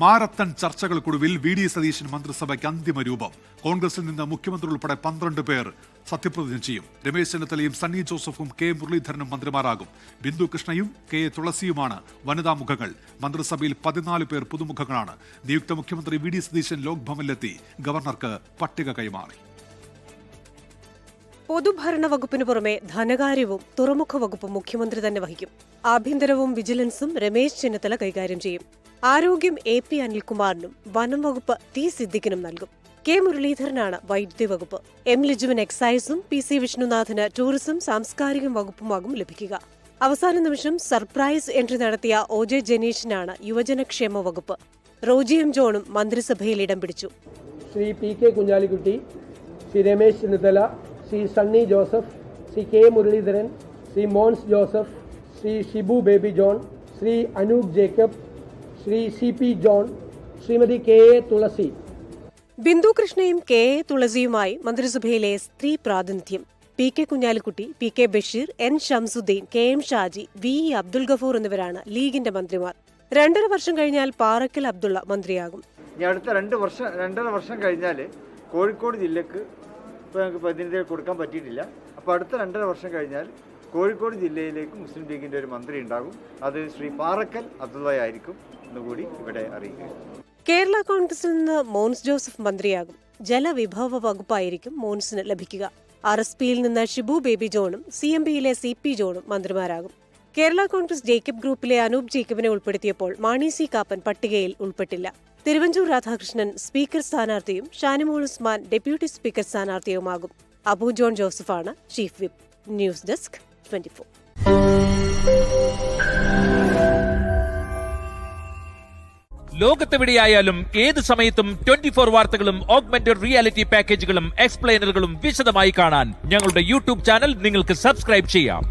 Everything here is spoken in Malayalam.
മാരത്തൺ ചർച്ചകൾക്കൊടുവിൽ വി.ഡി. സതീശൻ മന്ത്രിസഭയ്ക്ക് അന്തിമ രൂപം. കോൺഗ്രസിൽ നിന്ന് മുഖ്യമന്ത്രി ഉൾപ്പെടെ 12 പേർ സത്യപ്രതിജ്ഞ ചെയ്യും. രമേശ് ചെന്നിത്തലയും സണ്ണി ജോസഫും കെ മുരളീധരനും മന്ത്രിമാരാകും. ബിന്ദു കൃഷ്ണയും കെ തുളസിയുമാണ് വനിതാ മുഖങ്ങൾ. മന്ത്രിസഭയിൽ 14 പേർ പുതുമുഖങ്ങളാണ്. നിയുക്ത മുഖ്യമന്ത്രി വി.ഡി. സതീശൻ ലോക്ഭവനിലെത്തി ഗവർണർക്ക് പട്ടിക കൈമാറി. പൊതുഭരണ വകുപ്പിന് പുറമെ ധനകാര്യവും തുറമുഖ വകുപ്പും മുഖ്യമന്ത്രി തന്നെ വഹിക്കും. ആഭ്യന്തരവും വിജിലൻസും രമേശ് ചെന്നിത്തല കൈകാര്യം ചെയ്യും. ആരോഗ്യം A.P. അനിൽകുമാറിനും വനം വകുപ്പ് T. സിദ്ദിഖിനും നൽകും. കെ മുരളീധരനാണ് വൈദ്യുതി വകുപ്പ്. M. ലിജുവിന് എക്സൈസും P.C. വിഷ്ണുനാഥിന് ടൂറിസം സാംസ്കാരിക വകുപ്പുമാകും ലഭിക്കുക. അവസാന നിമിഷം സർപ്രൈസ് എൻട്രി നടത്തിയ O.J. ജനീഷിനാണ് യുവജനക്ഷേമ വകുപ്പ്. റോജി M. ജോണും മന്ത്രിസഭയിൽ ഇടം പിടിച്ചു. Shri P.K. Kunhalikutty, Shri Ramesh Chennithala, Shri Sunny Joseph, Shri K Muraleedharan, Shri Mons Joseph, Shri Shibu baby John, Shri Anoop Jacob, Shri C.P. John, Shrimati K.A. തുളസി. ബിന്ദു കൃഷ്ണയും K.A. തുളസിയുമായി മന്ത്രിസഭയിലെ സ്ത്രീ പ്രാതിനിധ്യം. P.K. Kunhalikutty, P.K. Basheer, N. Shamsuddin, K.M. Shaji, V.E. Abdul Gafoor എന്നിവരാണ് ലീഗിന്റെ മന്ത്രിമാർ. 2.5 വർഷം കഴിഞ്ഞാൽ പാറക്കൽ അബ്ദുള്ള മന്ത്രിയാകും. അടുത്ത 2.5 വർഷം കഴിഞ്ഞാൽ കോഴിക്കോട് ജില്ലക്ക് ഇപ്പോൾ ഞങ്ങൾക്ക് പ്രതിനിധികൾ കൊടുക്കാൻ പറ്റിയിട്ടില്ല. അപ്പോൾ അടുത്ത 2.5 വർഷം കഴിഞ്ഞാൽ കോഴിക്കോട് ജില്ലയിലേക്ക് മുസ്ലിം ലീഗിൻ്റെ ഒരു മന്ത്രി ഉണ്ടാകും. അത് ശ്രീ പാറക്കൽ അബ്ദുള്ള ആയിരിക്കും എന്നുകൂടി ഇവിടെ അറിയിക്കുക. കേരള കോൺഗ്രസിൽ നിന്ന് മോൻസ് ജോസഫ് മന്ത്രിയാകും. ജലവിഭവ വകുപ്പായിരിക്കും മോൻസിന് ലഭിക്കുക. RSPയിൽ നിന്ന് ഷിബു ബേബി ജോണും CMPയിലെ C.P. ജോണും മന്ത്രിമാരാകും. കേരള കോൺഗ്രസ് ജേക്കബ് ഗ്രൂപ്പിലെ അനൂപ് ജേക്കബിനെ ഉൾപ്പെടുത്തിയപ്പോൾ മാണി C. കാപ്പൻ പട്ടികയിൽ ഉൾപ്പെട്ടില്ല. തിരുവഞ്ചൂർ രാധാകൃഷ്ണൻ സ്പീക്കർ സ്ഥാനാർത്ഥിയും ഷാനിമോൾ ഉസ്മാൻ ഡെപ്യൂട്ടി സ്പീക്കർ സ്ഥാനാർത്ഥിയുമാകും. അബു ജോൺ ജോസഫാണ് ചീഫ് വിപ്പ്. News desk 24. ലോകത്തെവിടെയായാലും ഏത് സമയത്തും 24 വാർത്തകളും ഓഗ്മെന്റഡ് റിയാലിറ്റി പാക്കേജുകളും എക്സ്പ്ലെയിനറുകളും വിശദമായി കാണാൻ ഞങ്ങളുടെ YouTube ചാനൽ നിങ്ങൾക്ക് സബ്സ്ക്രൈബ് ചെയ്യാം.